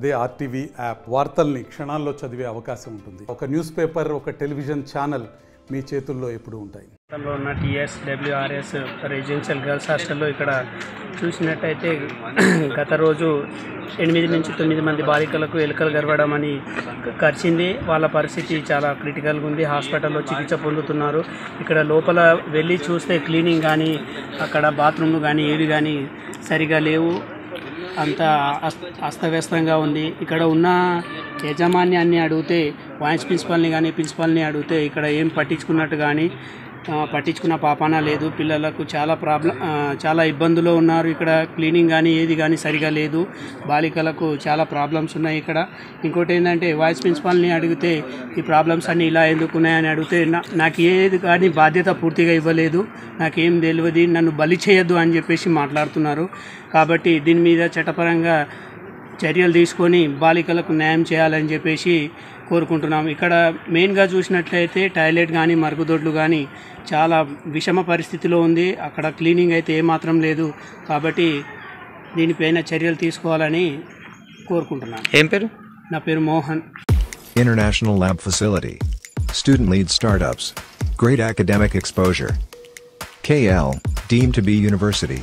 అదే RTV app వార్తల్ని క్షణాల్లో చదివే అవకాశం ఉంటుంది. ఒక న్యూస్ పేపర్, ఒక టెలివిజన్ ఛానల్ మీ చేతుల్లో ఎప్పుడూ ఉంటాయి. ఉన్న TSWRS రెసిడెన్షియల్ గర్ల్స్ హాస్టల్లో ఇక్కడ చూసినట్టయితే గత రోజు 8 నుంచి 9 మంది బాలికలకు ఎలుకలు గర్వడం అని కరిచింది. వాళ్ళ పరిస్థితి చాలా క్రిటికల్గా ఉంది. హాస్పిటల్లో చికిత్స పొందుతున్నారు. ఇక్కడ లోపల వెళ్ళి చూస్తే క్లీనింగ్ కానీ, అక్కడ బాత్రూమ్లు కానీ ఏవి కానీ సరిగా లేవు. అంతా అస్తవ్యస్తంగా ఉంది. ఇక్కడ ఉన్న యాజమాన్యాన్ని అడిగితే, వాయిస్ ప్రిన్సిపాల్ని అడిగితే ఇక్కడ ఏం పట్టించుకున్నట్టు కానీ పట్టించుకున్న పాపాన లేదు. పిల్లలకు చాలా ఇబ్బందులు ఉన్నారు. ఇక్కడ క్లీనింగ్ కానీ ఏది కానీ సరిగా లేదు. బాలికలకు చాలా ప్రాబ్లమ్స్ ఉన్నాయి ఇక్కడ. ఇంకోటి ఏంటంటే వాయిస్ ప్రిన్సిపాల్ని అడిగితే ఈ ప్రాబ్లమ్స్ అన్నీ ఇలా ఎందుకు ఉన్నాయని అడిగితే నాకు ఏది కానీ బాధ్యత పూర్తిగా ఇవ్వలేదు, నాకేం తెలియదు, నన్ను బలి చేయొద్దు అని చెప్పేసి మాట్లాడుతున్నారు. కాబట్టి దీని మీద చట్టపరంగా చర్యలు తీసుకొని బాలికలకు న్యాయం చేయాలని చెప్పేసి కోరుకుంటున్నాం. ఇక్కడ మెయిన్గా చూసినట్లయితే టాయిలెట్ కానీ మరుగుదొడ్లు కానీ చాలా విషమ పరిస్థితిలో ఉంది. అక్కడ క్లీనింగ్ అయితే ఏమాత్రం లేదు. కాబట్టి దీనిపైన చర్యలు తీసుకోవాలని కోరుకుంటున్నాను. ఏం పేరు? నా పేరు Mohan. International Lab Facility, Student Lead Startups, Great Academic Exposure, KL, deemed to be University.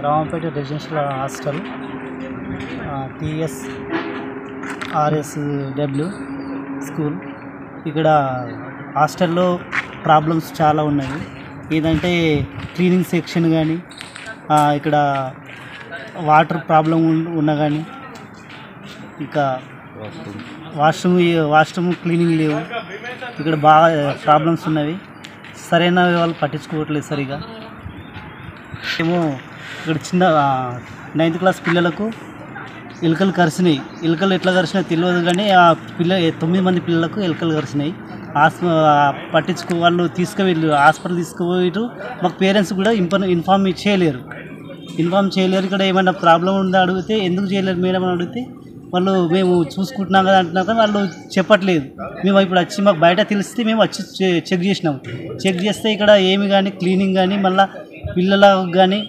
Ramampet residential hostel TSRSW school. ఇక్కడ హాస్టల్లో ప్రాబ్లమ్స్ చాలా ఉన్నాయి. ఏదంటే క్లీనింగ్ సెక్షన్ కానీ, ఇక్కడ వాటర్ ప్రాబ్లం ఉన్నా కానీ, ఇంకా వాష్రూమ్ క్లీనింగ్ లేవు. ఇక్కడ బాగా ప్రాబ్లమ్స్ ఉన్నవి. సరైన వాళ్ళు పట్టించుకోవట్లేదు సరిగా. ఏమో ఇక్కడ చిన్న 9th క్లాస్ పిల్లలకు ఎలుకలు కరిసినాయి. ఎలుకలు ఎట్లా కరిసినాయి తెలియదు కానీ 9 మంది పిల్లలకు ఎలుకలు కరిసినాయి. వాళ్ళు తీసుకువెళ్ళి హాస్పిటల్ తీసుకుపోయారు. మాకు పేరెంట్స్ కూడా ఇన్ఫామ్ చేయలేరు. ఇక్కడ ఏమైనా ప్రాబ్లం ఉందా అడిగితే ఎందుకు చేయలేరు మేడం అని అడిగితే వాళ్ళు మేము చూసుకుంటున్నాం కదా అంటున్నాం కానీ వాళ్ళు చెప్పట్లేదు. మేము ఇప్పుడు వచ్చి మాకు బయట తెలిస్తే మేము వచ్చి చెక్ చేసినాం. చెక్ చేస్తే ఇక్కడ ఏమి కానీ క్లీనింగ్ కానీ మళ్ళీ పిల్లలకు కానీ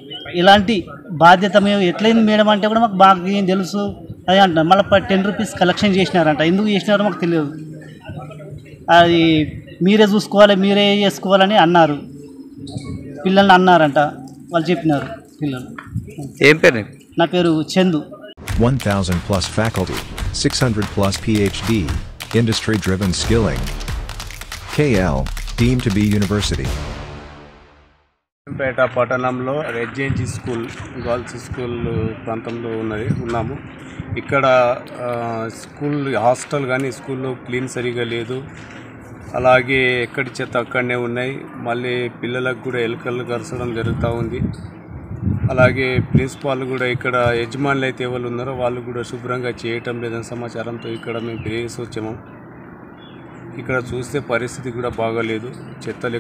ఎలాంటి బాధ్యత మేము ఎట్లయింది మేడం అంటే కూడా మాకు బాగా ఏం తెలుసు అది అంటున్నాం. మళ్ళీ 10 రూపీస్ కలెక్షన్ చేసినారంట. ఎందుకు చేసినారో మాకు తెలియదు. అది మీరే చూసుకోవాలి, మీరే చేసుకోవాలని అన్నారు. పిల్లల్ని అన్నారంట, వాళ్ళు చెప్పినారు పిల్లలు. ఏం పేరు? నా పేరు Chandu. 1,000 plus faculty, 600 plus PhD, industry-driven skilling. KL, deemed to be University. పేట పట్టణంలో రెసిడెన్షియల్ స్కూల్ గర్ల్స్ స్కూల్ ప్రాంతంలో ఉన్నాము. ఇక్కడ స్కూల్ హాస్టల్ కానీ స్కూల్లో క్లీన్ సరిగా లేదు. అలాగే ఎక్కడి చెత్త అక్కడనే ఉన్నాయి. మళ్ళీ పిల్లలకు కూడా ఎలుకలు కరచడం జరుగుతూ ఉంది. అలాగే ప్రిన్సిపాల్ కూడా ఇక్కడ యజమానులు అయితే ఎవరు ఉన్నారో వాళ్ళు కూడా శుభ్రంగా చేయటం లేదని సమాచారంతో ఇక్కడ మేము తిరిగేసి వచ్చాము. ఇక్కడ చూస్తే పరిస్థితి కూడా బాగాలేదు. చెత్తలు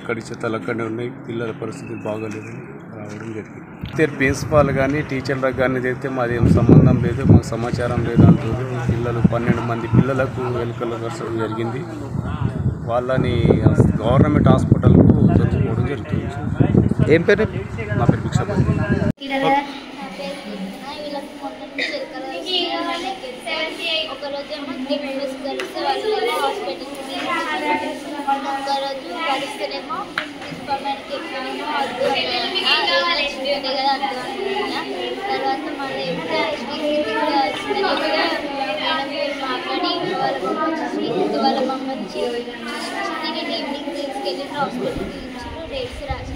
అక్కడనే ఉన్నాయి. పిల్లల పరిస్థితి బాగాలేదని రావడం జరిగింది. ప్రిన్సిపాల్ కానీ టీచర్లకు కానీ అయితే మాదేం సంబంధం లేదు, మాకు సమాచారం లేదు అంటుంది. పిల్లలు 12 మంది పిల్లలకు ఎలుకలు కరచడం జరిగింది. వాళ్ళని గవర్నమెంట్ హాస్పిటల్కు జరుపుకోవడం జరుగుతుంది. ఏం పేరు? నా పేరు భిక్షపతి. ఒకరోజేమో గిఫ్ట్స్ కలిస్తే వాళ్ళు హాస్పిటల్కి ఒకరోజు కలిస్తేనేమో ప్రిన్సిపల్కి ఎక్కడేమో వద్దు కదా అనుకున్నా. తర్వాత మళ్ళీ మేడం మాట్లాడి వాళ్ళ మమ్మ వచ్చి ఈవినింగ్ తీసుకెళ్ళి హాస్పిటల్కి ఇచ్చారు. డేట్స్ రాసి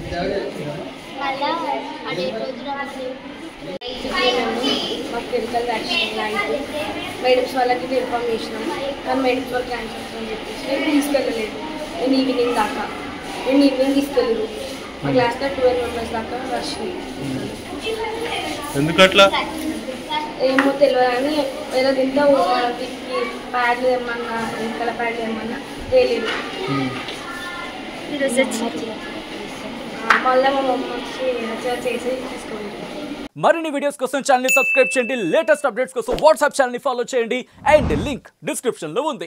మళ్ళీ ఆ డేట్ రోజు మాకు మెడికల్ వ్యాక్సిన్ అయితే మేడమ్స్ వాళ్ళకి ఇన్ఫార్మ్ చేసినాం. కానీ మేడమ్స్ వాళ్ళు క్యాన్సర్ అని చెప్పేసి నేను తీసుకెళ్ళలేదు. నేను ఈవినింగ్ తీసుకెళ్ళలేదు. మా క్లాస్లో 12 మెంబర్స్ దాకా వచ్చినాయి. ఎందుకట్లా ఏమో తెలియదు కానీ ఏదో ఇంత వీటికి ప్యాడ్లు ఏమన్నా వెనకాల ప్యాడ్లు ఏమన్నా తెలియదు. మళ్ళీ మా మమ్మీ వచ్చి చేసి తీసుకోండి. మరిన్ని వీడియోస్ కోసం ఛానల్ ని సబ్స్క్రైబ్ చేయండి. లేటెస్ట్ అప్డేట్స్ కోసం వాట్సాప్ ఛానల్ ని ఫాలో చేయండి. అండ్ లింక్ డిస్క్రిప్షన్ లో ఉంది.